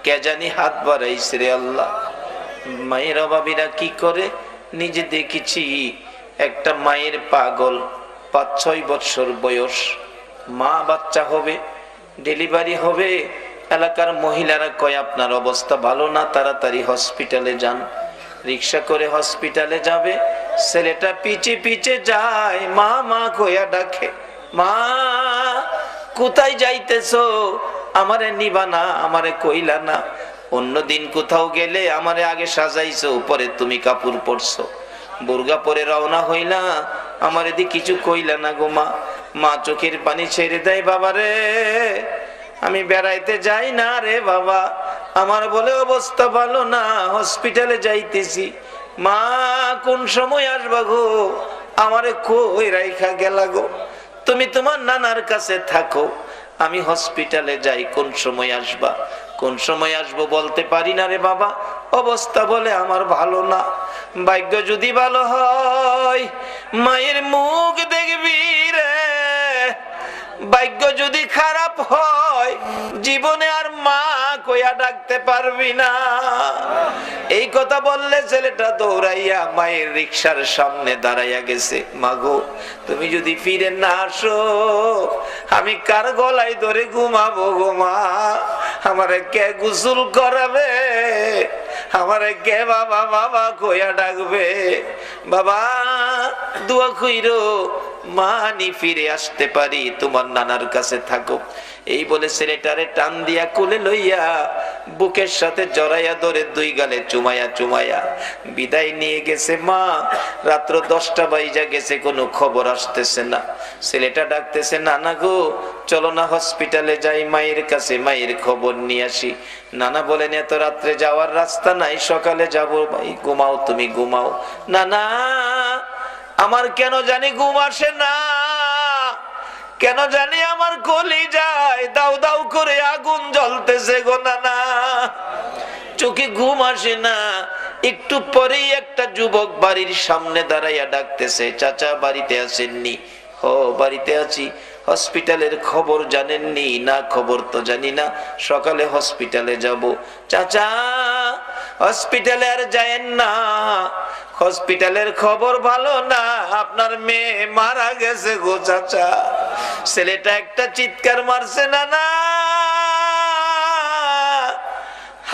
কে জানি হাত বাড়াইছে রে আল্লাহ। মায়ের অভাবীরা কি করে নিজে দেখেছি। একটা মায়ের পাগল, 5-6 বছর বয়স, মা বাচ্চা হবে, ডেলিভারি হবে। এলাকার মহিলারা কয় আপনার অবস্থা ভালো না, তাড়াতাড়ি হসপিটালে যান। রিক্সা করে হসপিটালে যাবে, ছেলেটা পিছে পিছে যায়, মা মা কইয়া ডাকে, মা কোথায় যাইতেছো? আমারে নিবা না, আমারে কইলা না। অন্যদিন কোথাও গেলে আমারে আগে সাজাইছো, পরে তুমি কাপড় পরছো, বুরগা পরে রওনা হইলা, আমারে দি কিছু কইলা না গো মা। মা চোখের পানি ছেড়ে দেয়, বাবা রে আমি বেড়াইতে যাই না রে বাবা, আমার বলে অবস্থা ভালো না, হসপিটালে যাইতেছি। মা কোন সময় আসবা গো? আমারে কই রাইখা গেলা গো? তুমি তোমার নানার কাছে থাকো, আমি হসপিটালে যাই, কোন সময় আসবা? কোন সময় আসবো বলতে পারি না রে বাবা, অবস্থা বলে আমার ভালো না। ভাগ্য যদি ভালো হয় মায়ের মুখ দেখবি রে, ভাগ্য যদি খারাপ হয় জীবনে আর মা কইয়া ডাকতে পারবি না। এই কথা বললে ছেলেটা দৌড়াইয়া মায়ের রিকশার সামনে দাঁড়াইয়া গেছে। মাগো তুমি যদি ফিরে না আসো আমি কার গলায় ধরে ঘুমাবো গো মা? আমারে কে গোসল করাবে? আমারে কে বাবা বাবা কইয়া ডাকবে? বাবা দোয়া কইরো মানি ফিরে আসতে পারি, তোমার নানার কাছে থাকো। এই বলে ছেলেটারে টান দিয়া কোলে লইয়া বুকের সাথে জড়াইয়া ধরে 2 গালে চুমাইয়া চুমাইয়া বিদায় নিয়ে গেছে মা। রাত্র 10টা বাজে গেছে, কোনো খবর আসতেছে না। ছেলেটা ডাকতেছে, নানা গো চলো না হসপিটালে যাই, মায়ের কাছে মায়ের খবর নিয়ে আসি। নানা বলেন এত রাত্রে যাওয়ার রাস্তা নাই, সকালে যাবো, ঘুমাও তুমি ঘুমাও। নানা আমার কেন জানি ঘুম আসে না, কেন জানি আমার কলি যায় দাউ দাউ করে আগুন জ্বলতেছে গো নানা, চোখে ঘুম আসে না। একটু পরেই একটা যুবক বাড়ির সামনে দাঁড়াইয়া ডাকতেছে, চাচা বাড়িতে আসেননি? ও বাড়িতে আছি। হসপিটালের খবর জানেননি? না খবর তো জানি না, সকালে হসপিটালে যাব। চাচা হসপিটালে আর যায়েন না, হসপিটালের খবর ভালো না, আপনার মেয়ে মারা গেছে গো চাচা। ছেলেটা একটা চিৎকার মারছে, না না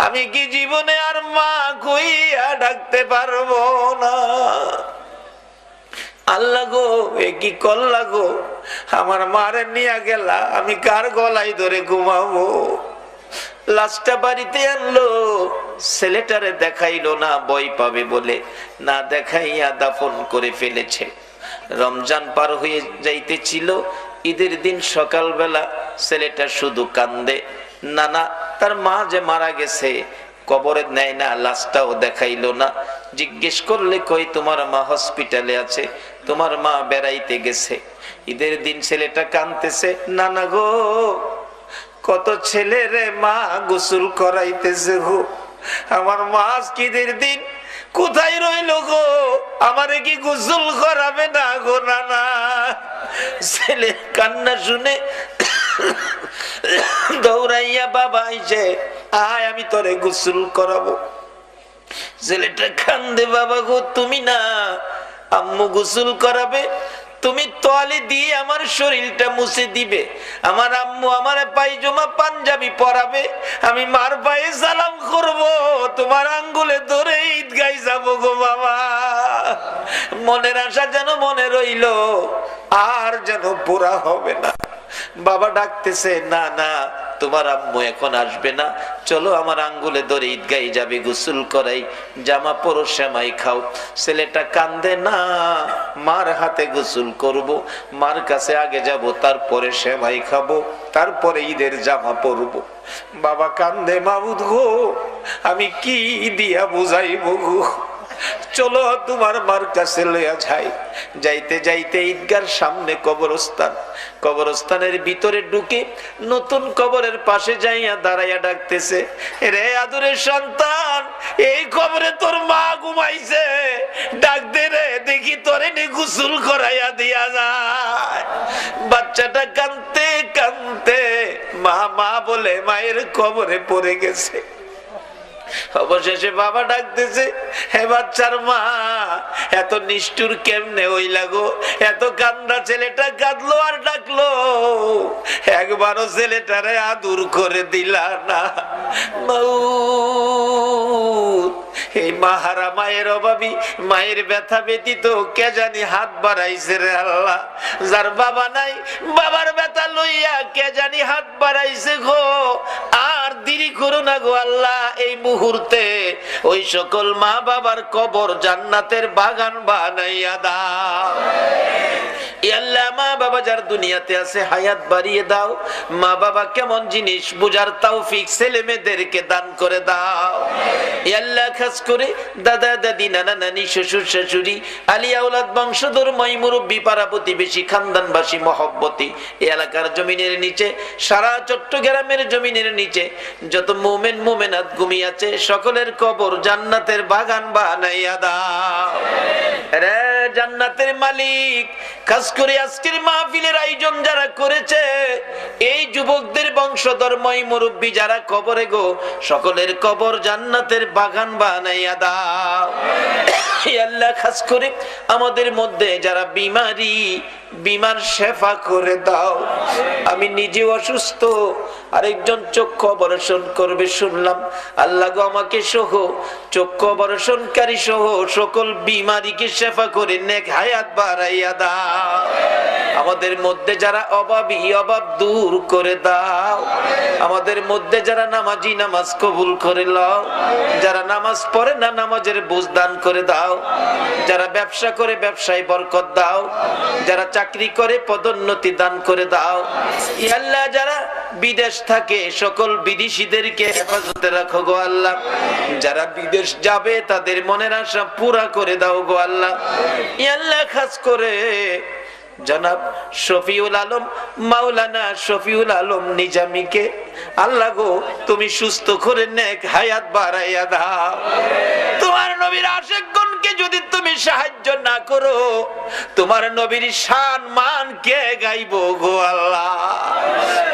আমি কি জীবনে আর মা কইয়া ডাকতে পারবো না? আল্লাহ গো এ কি করলা গো, আমার মারে নিয়ে গেলা, আমি কার গলায় ধরে ঘুমাবো? লাশটা বাড়িতে আনলো, ছেলেটারে দেখাইলো না, ভয় পাবে বলে না দেখাইয়া দাফন করে ফেলেছে। রমজান পার হয়ে যাইতেছিল, ঈদের দিন সকালবেলা ছেলেটা শুধু কান্দে, নানা তার মা যে মারা গেছে কবরে নেয় না, লাশটাও দেখাইলো না। জিজ্ঞেস করলে কই তোমার মা হসপিটালে আছে, তোমার মা বেড়াইতে গেছে। ঈদের দিন ছেলেটা কাঁদতেছে, নানা গো কত ছেলে রে মা গোসল করাইতেছে গো, আমার মা আজকের দিন কোথায় রইল গো, আমারে কি গোসল করাবে না গো? না, ছেলে কান্না শুনে দৌড়াইয়া বাবা আইছে, আয় আমি তোরে গোসল করাবো। ছেলেটা কান্দে, বাবা গো তুমি না, আম্মু গোসল করাবে, তুমি তোয়ালে দিয়ে আমার শরীরটা মুছে দিবে, আমার আম্মু আমার পায়জামা পাঞ্জাবি পরাবে, আমি মার পায়ে সালাম করব, তোমার আঙ্গুলে ধরে ঈদগাহ যাব গো বাবা। মনের আশা যেন মনে রইল, আর যেন পুরা হবে না। বাবা ডাকতেছে, না না তোমার আম্মু এখন আসবে না, চলো আমার আঙ্গুলে ধরে ঈদগাহে যাবে, গোসল করাই, জামা পরো, সেমাই খাও। ছেলেটা কান্দে, না মার হাতে গোসল করব, মার কাছে আগে যাব, তারপরে সেমাই খাবো, তারপরে ঈদের জামা পরবো। বাবা কান্দে, মাবুদ গো আমি কি দিয়া বুঝাইব গো, চলো তোমার মার কাছে লইয়া যাই। যাইতে যাইতে ঈদগার সামনে কবরস্থান, কবরস্থানের ভিতরে ঢুকে নতুন কবরের পাশে যাইয়া দাঁড়াইয়া ডাকতেছে, রে আদরের সন্তান, এই কবরে তোর মা ঘুমাইছে, ডাক দে রে, দেখি তোরে নি গোসল করাইয়া দিয়া যায়। বাচ্চাটা কাঁদতে কাঁদতে মা মা বলে মায়ের কবরে পড়ে গেছে। অবশেষে বাবা ডাকতেছে, হে বাচ্চার মা, এত নিষ্ঠুর কেমনে হইলা গো, এত কান্দা ছেলেটা কাঁদলো আর ডাকলো, একবারও ছেলেটারে আদর করে দিলা না। এই মাহারা মায়ের অভাবী, মায়ের ব্যথা ব্যতীত কে জানি হাত বাড়াইছে রে আল্লাহ, যার বাবা নাই বাবার ব্যথা লইয়া কে জানি হাত বাড়াইছে গো। আর দেরি করো না গো আল্লাহ, এই মুহূর্তে ওই সকল মা বাবার কবর জান্নাতের বাগান বানাইয়া দাও। আল্লাহ মা বাবা যার দুনিয়াতে আছে হায়াত বাড়িয়ে দাও, মা বাবা কেমন জিনিস বুঝার তৌফিক ছেলে মেয়েদেরকে দান করে দাও। আল্লাহ খাস করে দাদা দাদি নানা নানি শ্বশুর শাশুড়ি আলিয়া আওলাদ বংশধর মাই মুরব্বী পাড়া প্রতিবেশী খানদানবাসী মহব্বতী এলাকার জমিনের নিচে, সারা চট্টগ্রামের জমিনের নিচে যত মুমিন মুমিনাত ঘুমিয়ে আছে সকলের কবর জান্নাতের বাগান বানাইয়া দাও রে জান্নাতের মালিক। খাস করে আজকের মাহফিলের আয়োজন যারা করেছে, এই যুবকদের বংশধর মাই মুরব্বী যারা কবরে গো, সকলের কবর জান্নাতের বাগান বানাইয়া দাও। আল্লাহ খাস করে আমাদের মধ্যে যারা বিমারি, বিমার শেফা করে দাও। আমি নিজে অসুস্থ, আরেকজন চক্ষু অপারেশন করবে শুনলাম, আল্লাহ গো আমাকে সহ চক্ষু অপারেশনকারী সহ সকল বিমারিকে শেফা করে নেক হায়াত বাড়াইয়া দাও। আমাদের মধ্যে যারা অভাবী, অভাব দূর করে দাও। আমাদের মধ্যে যারা নামাজি, নামাজ কবুল করে নাও। যারা নামাজ পড়ে না, নামাজের বুঝ দান করে দাও। যারা ব্যবসা করে ব্যবসায় বরকত দাও। যারা চাকরি করে পদোন্নতি দান করে দাও। ইয়া আল্লাহ যারা বিদেশ থাকে সকল বিদেশীদেরকে হেফাজতে রাখো গো আল্লাহ। যারা বিদেশ যাবে তাদের মনের আশা পুরা করে দাও গো আল্লাহ। ইয়া আল্লাহ খাস করে জনাব শফিউল আলম, মাওলানা শফিউল আলম নিজামীকে আল্লাহ গো তুমি সুস্থ করে নেক হায়াত বাড়াইয়া দাও। তোমার নবীর আশিকগণকে যদি তুমি সাহায্য না করো, তোমার নবীর শান মান কে গাইব গো আল্লাহ।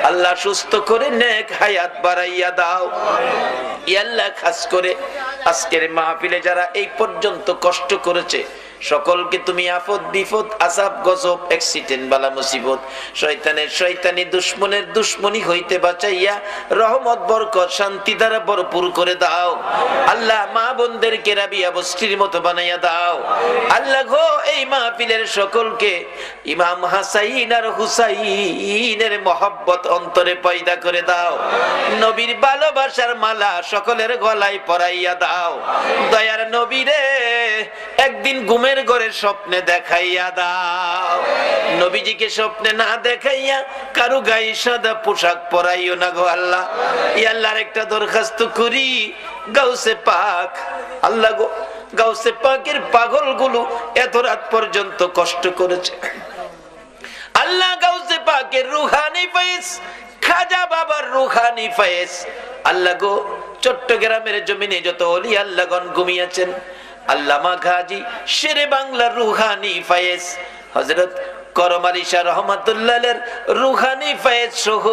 আল্লাহ সুস্থ করে নেক হায়াত বাড়াইয়া দাও। ইয়া আল্লাহ খাস করে আজকের মাহফিলে যারা এই পর্যন্ত কষ্ট করেছে সকলকে তুমি আফত বিপদ আযাব গজব অ্যাক্সিডেন্ট বালা মুসিবত শয়তানের শয়তানি দুশমনের দুশমনি হইতে বাঁচাইয়া রহমত বরকত শান্তি দ্বারা ভরপুর করে দাও আল্লাহ। মা বোনদেরকে রাবিয়া বস্তির মতো বানাইয়া দাও আল্লাহ গো। এই মাহফিলের সকলকে ইমাম হাসাইন আর হুসাইনের মহব্বত অন্তরে পয়দা করে দাও। নবীর ভালোবাসার মালা সকলের গলায় পরাইয়া দাও দয়ার নবীরে। একদিন ঘুমের ঘরে স্বপ্নে দেখাইয়া দাও। নবীজিকে স্বপ্নে না দেখাইয়া কারো গায়ে সাদা পোশাক পরাইও না গো আল্লাহ। ইয়া আল্লাহর একটা দরখাস্ত করি, গাউসে পাক আল্লাহ গো, গাউসে পাকের পাগলগুলো এত রাত পর্যন্ত কষ্ট করেছে আল্লাহ গাউসে পাকের রুহানি ফয়েজ, খাজা বাবার রুহানি ফয়েজ। আল্লাহ গো, চট্টগ্রামের জমিনে যত ওলি আল্লাহগণ ঘুমিয়েছেন, আল্লামা গাজী শেরে বাংলার রুহানি ফয়েজ, হযরত করম আলী শাহ রহমাতুল্লাহের রুহানি ফয়েজ সহ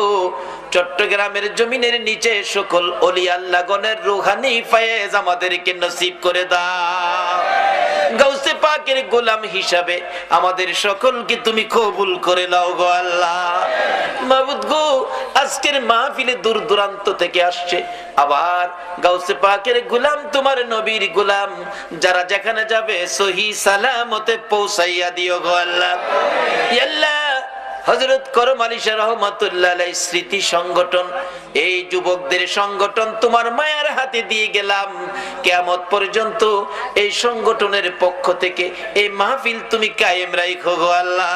চট্টগ্রামের জমিনের নিচে সকল ওলি আল্লাহগণের রুহানি ফয়েজ আমাদেরকে নসিব করে দাও। গাউসে পাকের গোলাম হিসাবে আমাদের সকলকে তুমি কবুল করে নাও গো আল্লাহ। মাবুদ গো, আজকের মাহফিলে দূর দূরান্ত থেকে আসছে আবার গাউসে পাকের গোলাম, তোমার নবীর গোলাম, যারা যেখানে যাবে সহি সালামতে পৌঁছাইয়া দিও গো আল্লাহ। ইয়া আল্লাহ, হযরত করম আলী শাহ রহমাতুল্লাহ আলাইহি স্মৃতি সংগঠন, এই যুবকদের সংগঠন তোমার মায়ের হাতে দিয়ে গেলাম। কিয়ামত পর্যন্ত এই সংগঠনের পক্ষ থেকে এই মাহফিল তুমি কায়েম রাখো গো আল্লাহ।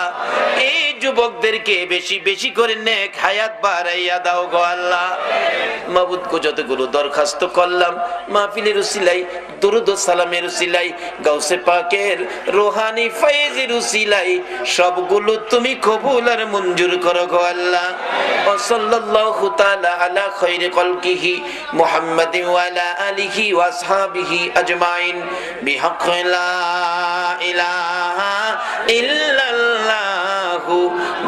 এই যুবকদেরকে বেশি বেশি করে নেক হায়াত বাড়াইয়া দাও গো আল্লাহ। মাবুদ গো, যতগুলো দরখাস্ত করলাম মাহফিলের উসিলাই, দুরূদ ও সালামের উসিলাই, গাউসে পাকের রুহানি ফয়েজের উসিলাই, সবগুলো তুমি কবুল আর মঞ্জুর করো গো আল্লাহ। ওয়া সাল্লাল্লাহু তাআলা আলা খায়রি খালকিহি মুহাম্মাদিন ওয়া আলা আলিহি ওয়া আসহাবিহি আজমাইন বিহাক্কি লা ইলাহা ইল্লাল্লাহু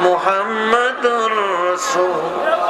মুহাম্মাদুর রাসূল।